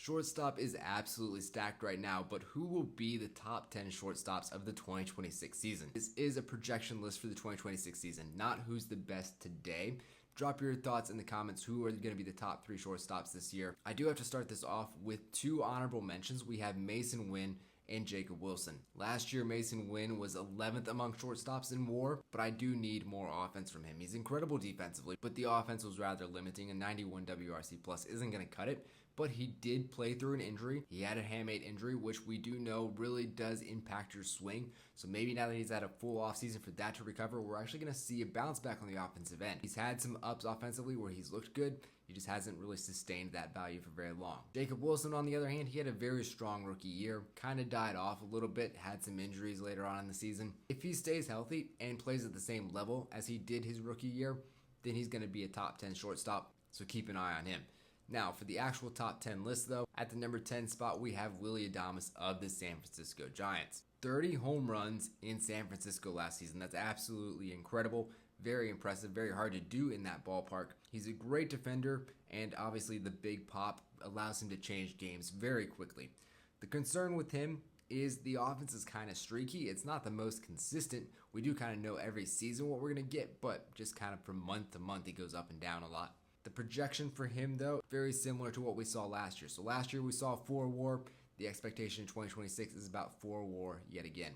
Shortstop is absolutely stacked right now, but who will be the top 10 shortstops of the 2026 season? This is a projection list for the 2026 season, not who's the best today. Drop your thoughts in the comments. Who are going to be the top 3 shortstops this year? I do have to start this off with 2 honorable mentions. We have Masyn Winn and Jacob Wilson. Last year, Masyn Winn was 11th among shortstops in WAR, but I do need more offense from him. He's incredible defensively, but the offense was rather limiting. A 91 WRC plus isn't going to cut it. But he did play through an injury. He had a hamate injury, which we do know really does impact your swing. So maybe now that he's had a full offseason for that to recover, we're actually going to see a bounce back on the offensive end. He's had some ups offensively where he's looked good. He just hasn't really sustained that value for very long. Jacob Wilson, on the other hand, he had a very strong rookie year. Kind of died off a little bit, had some injuries later on in the season. If he stays healthy and plays at the same level as he did his rookie year, then he's going to be a top 10 shortstop. So keep an eye on him. Now, for the actual top 10 list, though, at the number 10 spot, we have Willy Adames of the San Francisco Giants. 30 home runs in San Francisco last season. That's absolutely incredible. Very impressive. Very hard to do in that ballpark. He's a great defender, and obviously the big pop allows him to change games very quickly. The concern with him is the offense is kind of streaky. It's not the most consistent. We do kind of know every season what we're going to get, but just kind of from month to month, he goes up and down a lot. The projection for him, though, very similar to what we saw last year. So last year we saw 4 WAR. The expectation in 2026 is about 4 WAR yet again.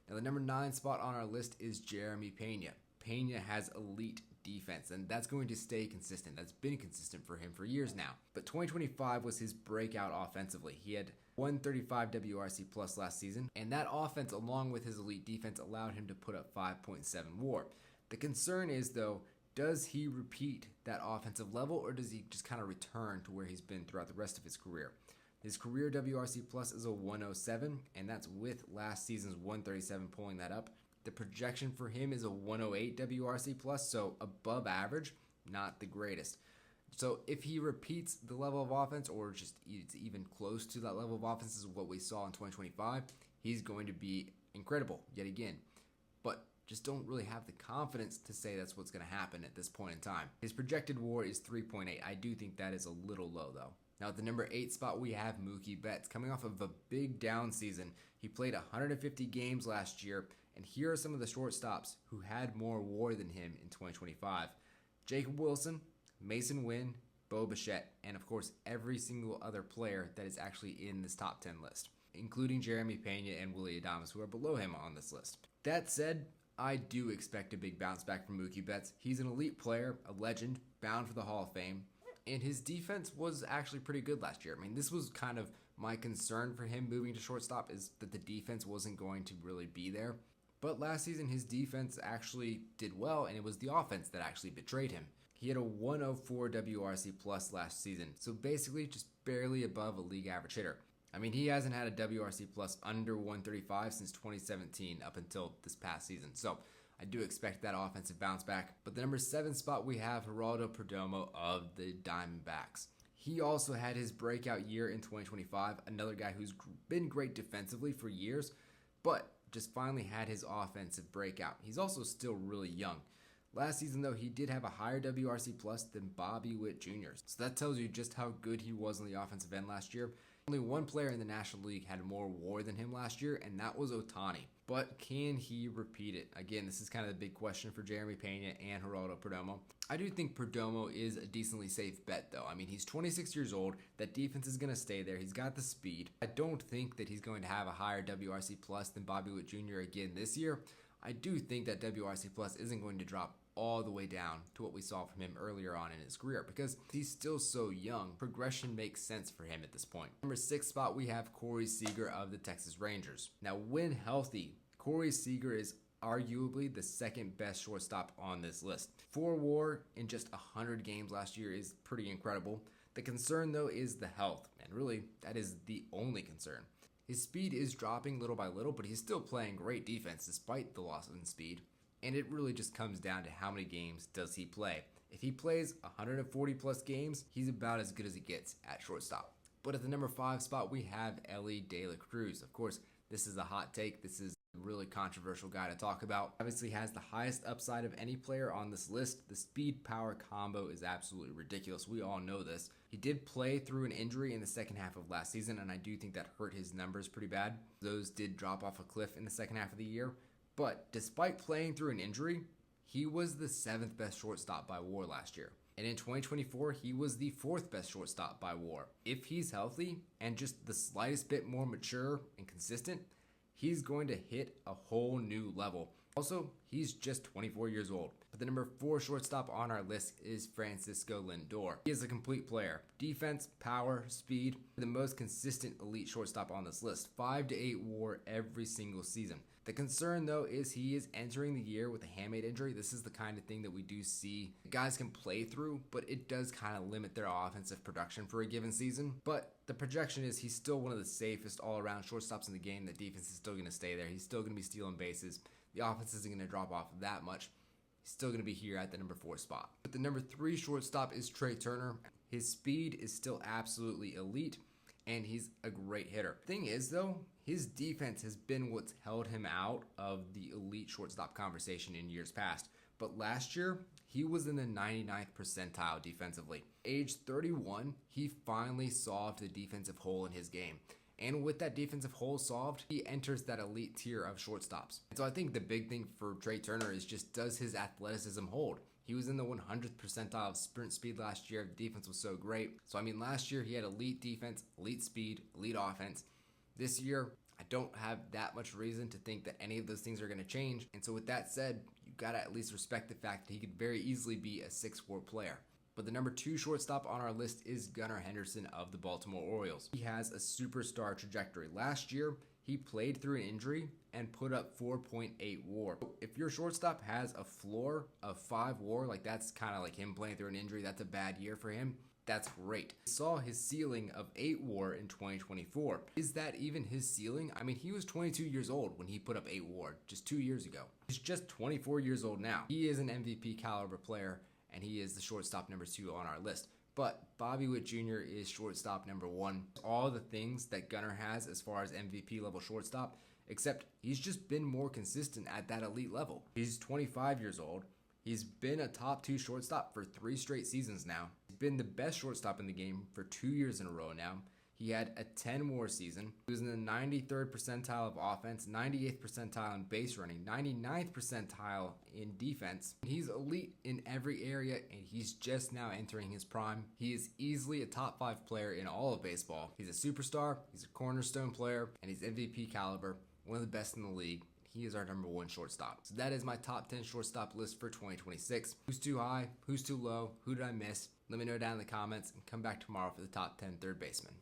Now the number 9 spot on our list is Jeremy Pena. Pena has elite defense, and that's going to stay consistent. That's been consistent for him for years now. But 2025 was his breakout offensively. He had 135 WRC plus last season, and that offense, along with his elite defense, allowed him to put up 5.7 WAR. The concern is, though, does he repeat that offensive level, or does he just kind of return to where he's been throughout the rest of his career? His career WRC plus is a 107, and that's with last season's 137 pulling that up. The projection for him is a 108 WRC plus, so above average, not the greatest. So if he repeats the level of offense, or just it's even close to that level of offense as what we saw in 2025, he's going to be incredible yet again. But just don't really have the confidence to say that's what's going to happen at this point in time. His projected WAR is 3.8. I do think that is a little low, though. Now at the number 8 spot, we have Mookie Betts. Coming off of a big down season, he played 150 games last year, and here are some of the shortstops who had more WAR than him in 2025. Jacob Wilson, Masyn Winn, Bo Bichette, and of course every single other player that is actually in this top 10 list, including Jeremy Pena and Willy Adames, who are below him on this list. That said, I do expect a big bounce back from Mookie Betts. He's an elite player, a legend, bound for the Hall of Fame, and his defense was actually pretty good last year. I mean, this was kind of my concern for him moving to shortstop, is that the defense wasn't going to really be there. But last season, his defense actually did well, and it was the offense that actually betrayed him. He had a 104 WRC plus last season, so basically just barely above a league average hitter. I mean, he hasn't had a WRC plus under 135 since 2017 up until this past season. So I do expect that offensive bounce back. But the number 7 spot, we have Geraldo Perdomo of the Diamondbacks. He also had his breakout year in 2025. Another guy who's been great defensively for years, but just finally had his offensive breakout. He's also still really young. Last season, though, he did have a higher WRC plus than Bobby Witt Jr. So that tells you just how good he was on the offensive end last year. Only one player in the National League had more WAR than him last year, and that was Ohtani. But can he repeat it? Again, this is kind of the big question for Jeremy Pena and Geraldo Perdomo. I do think Perdomo is a decently safe bet, though. I mean, he's 26 years old. That defense is going to stay there. He's got the speed. I don't think that he's going to have a higher WRC plus than Bobby Witt Jr. again this year. I do think that WRC plus isn't going to drop all the way down to what we saw from him earlier on in his career, because he's still so young. Progression makes sense for him at this point. Number 6 spot, we have Corey Seager of the Texas Rangers. Now, when healthy, Corey Seager is arguably the second best shortstop on this list. 4 WAR in just 100 games last year is pretty incredible. The concern, though, is the health, and really, that is the only concern. His speed is dropping little by little, but he's still playing great defense despite the loss in speed. And it really just comes down to how many games does he play. If he plays 140 plus games, he's about as good as it gets at shortstop. But at the number 5 spot, we have Elly De La Cruz. Of course, this is a hot take. This is Really controversial guy to talk about. Obviously has the highest upside of any player on this list. The speed power combo is absolutely ridiculous. We all know this. He did play through an injury in the second half of last season, and I do think that hurt his numbers pretty bad. Those did drop off a cliff in the second half of the year. But despite playing through an injury, he was the 7th best shortstop by WAR last year. And in 2024, he was the 4th best shortstop by WAR. If he's healthy and just the slightest bit more mature and consistent, he's going to hit a whole new level. Also, he's just 24 years old. But the number 4 shortstop on our list is Francisco Lindor. He is a complete player. Defense, power, speed, the most consistent elite shortstop on this list. 5 to 8 WAR every single season. The concern, though, is he is entering the year with a hamate injury. This is the kind of thing that we do see guys can play through, but it does kind of limit their offensive production for a given season. But the projection is he's still one of the safest all-around shortstops in the game. The defense is still going to stay there. He's still going to be stealing bases. The offense isn't going to drop off that much. He's still going to be here at the number 4 spot. But the number 3 shortstop is Trea Turner. His speed is still absolutely elite, and he's a great hitter. Thing is, though, his defense has been what's held him out of the elite shortstop conversation in years past. But last year, he was in the 99th percentile defensively. Age 31, he finally solved the defensive hole in his game. And with that defensive hole solved, he enters that elite tier of shortstops. And so I think the big thing for Trea Turner is just, does his athleticism hold? He was in the 100th percentile of sprint speed last year. The defense was so great. So I mean, last year he had elite defense, elite speed, elite offense. This year, I don't have that much reason to think that any of those things are going to change. And so with that said, you got to at least respect the fact that he could very easily be a 6'4" player. But the number 2 shortstop on our list is Gunnar Henderson of the Baltimore Orioles. He has a superstar trajectory. Last year, he played through an injury and put up 4.8 WAR. If your shortstop has a floor of 5 WAR, like that's kind of like him playing through an injury, that's a bad year for him. That's great. He saw his ceiling of 8 WAR in 2024. Is that even his ceiling? I mean, he was 22 years old when he put up 8 WAR just 2 years ago. He's just 24 years old now. He is an MVP caliber player, and he is the shortstop number 2 on our list. But Bobby Witt Jr. is shortstop number 1. All the things that Gunnar has as far as MVP level shortstop, except he's just been more consistent at that elite level. He's 25 years old. He's been a top 2 shortstop for 3 straight seasons now. He's been the best shortstop in the game for 2 years in a row now. He had a 10 WAR season. He was in the 93rd percentile of offense, 98th percentile in base running, 99th percentile in defense. He's elite in every area, and he's just now entering his prime. He is easily a top 5 player in all of baseball. He's a superstar, he's a cornerstone player, and he's MVP caliber, one of the best in the league. He is our number 1 shortstop. So that is my top 10 shortstop list for 2026. Who's too high? Who's too low? Who did I miss? Let me know down in the comments, and come back tomorrow for the top 10 third baseman.